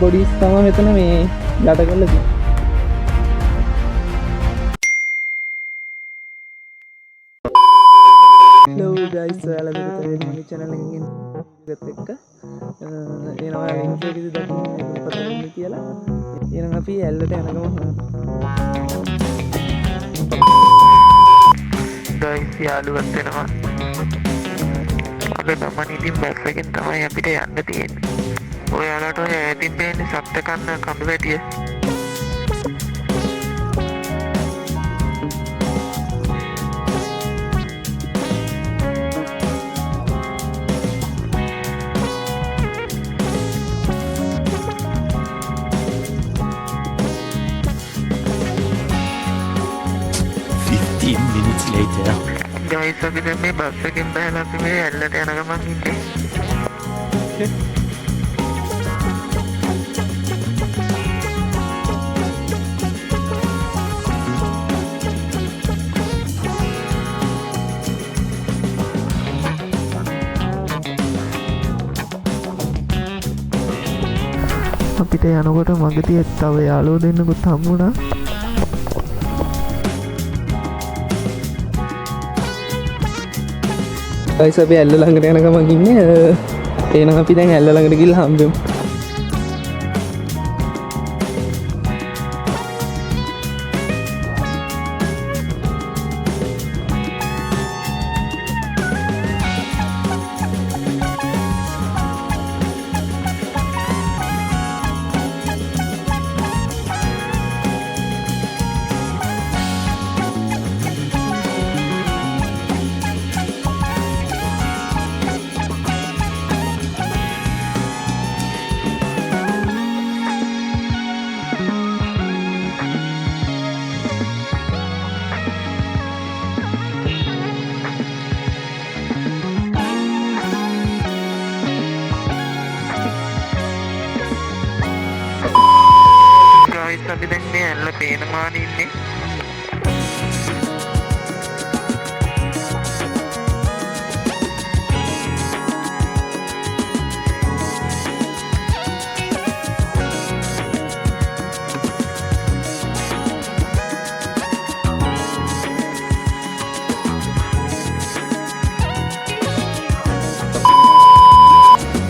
Bodies තමයි මෙතන මේ යට කරලා තියෙන්නේ. Hello guys, ඔයාලා දෙකට මගේ channel එකකින් එකත් එක්ක එනවා link එක ඉතින් දකින්න පතන්න කියලා. එහෙනම් අපි ඇල්ලට යනකම guys යාළුවත් වෙනවා. අපේ ගමන ඉතින් බස් එකෙන් තමයි අපිට යන්න තියෙන්නේ. ඔයාලට ඔය ඇතින් පේන්නේ සත්ත්ව කන්න කඳු වැටිය. Minutes later. Guys, අපි දැන් මේ බස් එකෙන් බහලා අපි මේ ඇල්ලට යන ගමන් ඉන්නේ. අපිට යනකොට මගදී තව යාළුවෝ දෙන්නෙකුත් හම්බුණා. guys අපි ඇල්ල ළඟට යන ගමන් ඉන්නේ. එහෙනම් අපි දැන් ඇල්ල ළඟට ගිහලා හම්බෙමු. අපි දැන් මේ ඇල්ල පේන මානේ ඉන්නේ.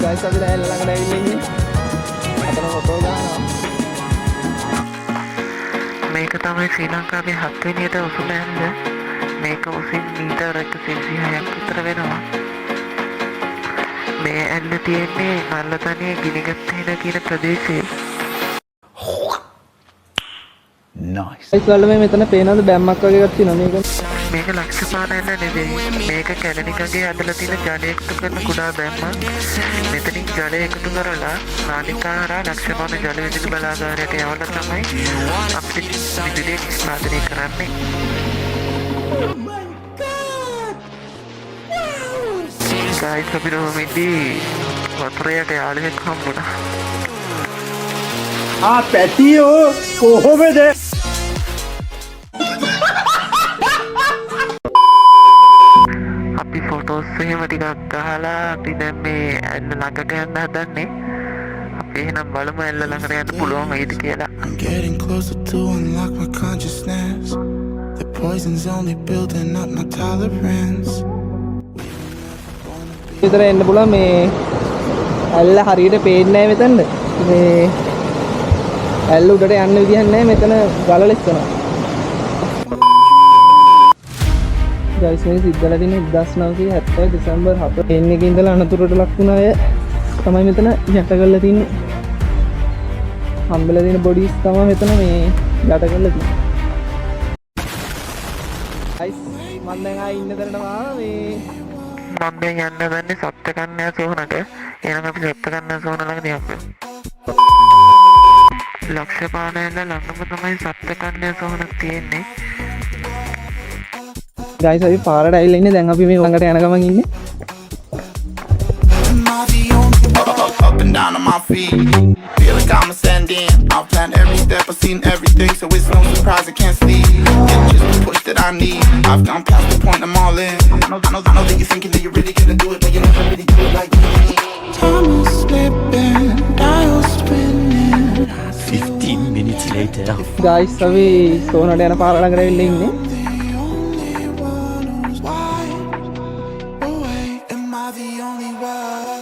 guys අපි දැන් ඇල්ල ළඟට ඇවිල්ලා ඉන්නේ. අතන ෆොටෝ ගන්නවා. මේක තමයි ශ්‍රී ලංකාවේ 7 වෙනියට උසම ඇල්ල. මේක උසින් මීටර 136ක් විතර වෙනවා. මේ ඇල්ල තියෙන්නේ නල්ලතනිය ගිනිගත්තේන කියන ප්‍රදේශයේ. Nice. guys ඔයාලා මෙතන පේනවද බැම්මක් වගේ එකක් තියෙනවා මේක ලක්ෂපාන ඇල්ල නෙවෙයි. මේක කැලණිකගේ ඇදලා තියෙන ජලය එකතු කරන කුඩා බැම්මක්. මෙතනින් ජලය එකතු කරලා නාලිකාහාරා ලක්ෂපාන ජල විදුලි බලාගාරයට යවලා තමයි අපිට විදුලිය නිෂ්පාදනය කරන්නේ. guys අපි රෝමෙදී වතුරයට යාළුවෙක් හම්බුණා. පැටියෝ කොහොමද? අපි ෆොටෝස් එහෙම ටිකක් ගහලා අපි දැන් මේ ඇල්ල ළඟට යන්න හදන්නේ. අපි එහෙනම් බලමු ඇල්ල ළඟට යන්න පුළුවන් වෙයිද කියලා. I'm getting closer to unlock my consciousness. The poison's only building up my tolerance. විතර එන්න පුළුවන් මේ ඇල්ල හරියට පේන්නේ නැහැ මෙතනද. මේ ඇල්ල උඩට යන්න විදිහක් නැහැ මෙතන ගල ලෙස්සනවා. guys මේ සිද්ධලා තියෙන 1970 දෙසැම්බර් 7 වෙනි එකේ ඉඳලා අනතුරට ලක් වුණ අය තමයි මෙතන යට කරලා තින්නේ. හම්බෙලා තියෙන බොඩිස් තමයි මෙතන මේ යට කරලා තියෙන්නේ. guys මම දැන් ආයේ ඉන්න තැනට ආවා. මේ මම දැන් යන්න දන්නේ සත්ත්ව කන්‍යා සෝනට. එහෙනම් අපි සත්ත්ව කන්‍යා සෝන ළඟදී යමු. ලක්ෂපාන ඇල්ල ළඟම තමයි සත්ත්ව කන්‍යා සෝනක් තියෙන්නේ. guys අපි පාරට ඇවිල්ලා ඉන්නේ. දැන් අපි මේ ළඟට යන ගමන් ඉන්නේ. Up and down on my feet. Feel like I'm ascending. I've planned every step, I've seen everything, so it's no surprise I can't sleep. It's just the push that I need. I've gone past the point, I'm all in. I know that you're thinking that you're really gonna do it, but you never really do it like me. Time is slipping, dials spinning. tell. Guys අපි සෝනට යන පාර ළඟට ඇවිල්ලා ඉන්නේ. Am I the only one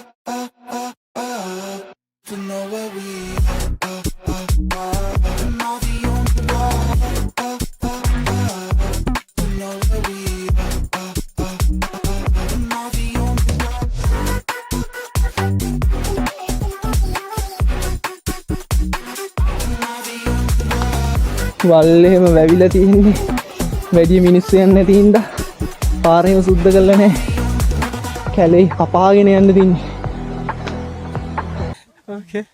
to know where we Am I the only one to know where we Am I the only වල්ලේම වැවිලා තියෙන්නේ. වැඩි මිනිස්සු යන්නේ නැති හින්දා පාරේම සුද්ධ කරලා නැහැ. කැලේ කපාගෙන යන්න තින්නේ. ඕකේ.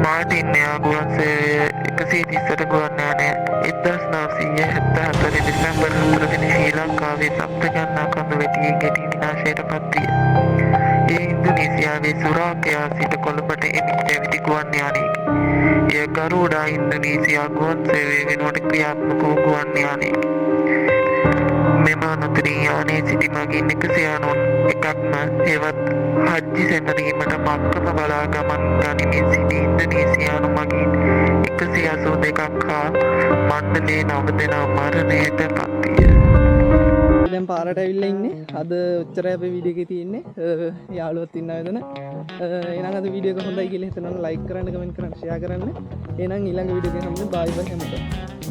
මාටින් යාගුවන් සේවය 130ට ගුවන් යානය 1974 දෙසැම්බර් 4 දින ශ්‍රී ලංකාවේ සප්තගන්නා කඳු වැටියෙන් ගැටී විනාශයට පත්විය. ඒ ඉන්දුනීසියාවේ සුරාකයා සිට කොළඹට එමින් පැවිදි ගුවන් යානයකි. එය ගරුඩා ඉන්දුනීසියා ගුවන් සේවය වෙනුවට ක්‍රියාත්මක වූ ගුවන් යානයකි. මෙම අනතුරින් යානයේ සිටි මගින් 191ක්ම හෙවත් හජ්ජි සැමරීමට මක්කම බලා ගමන් ගනිමින් සිටි ඉන්දුනීසියානු මගින් 182ක් හා මණ්ඩලයේ 9 දෙනා මරණයට පත්විය. දැන් පාරට ඇවිල්ලා ඉන්නේ. අද ඔච්චරයි අපේ වීඩියෝ එකේ තියෙන්නේ. යාළුවොත් ඉන්නවා එතන. එහෙනම් අද වීඩියෝ එක හොඳයි කියලා හිතනවා නම් ලයික් කරන්න, කමෙන්ට් කරන්න, ෂෙයා කරන්න. එහෙනම් ඊළඟ වීඩියෝ එකේ හම්බෙමු. බයි බයි හැමෝටම.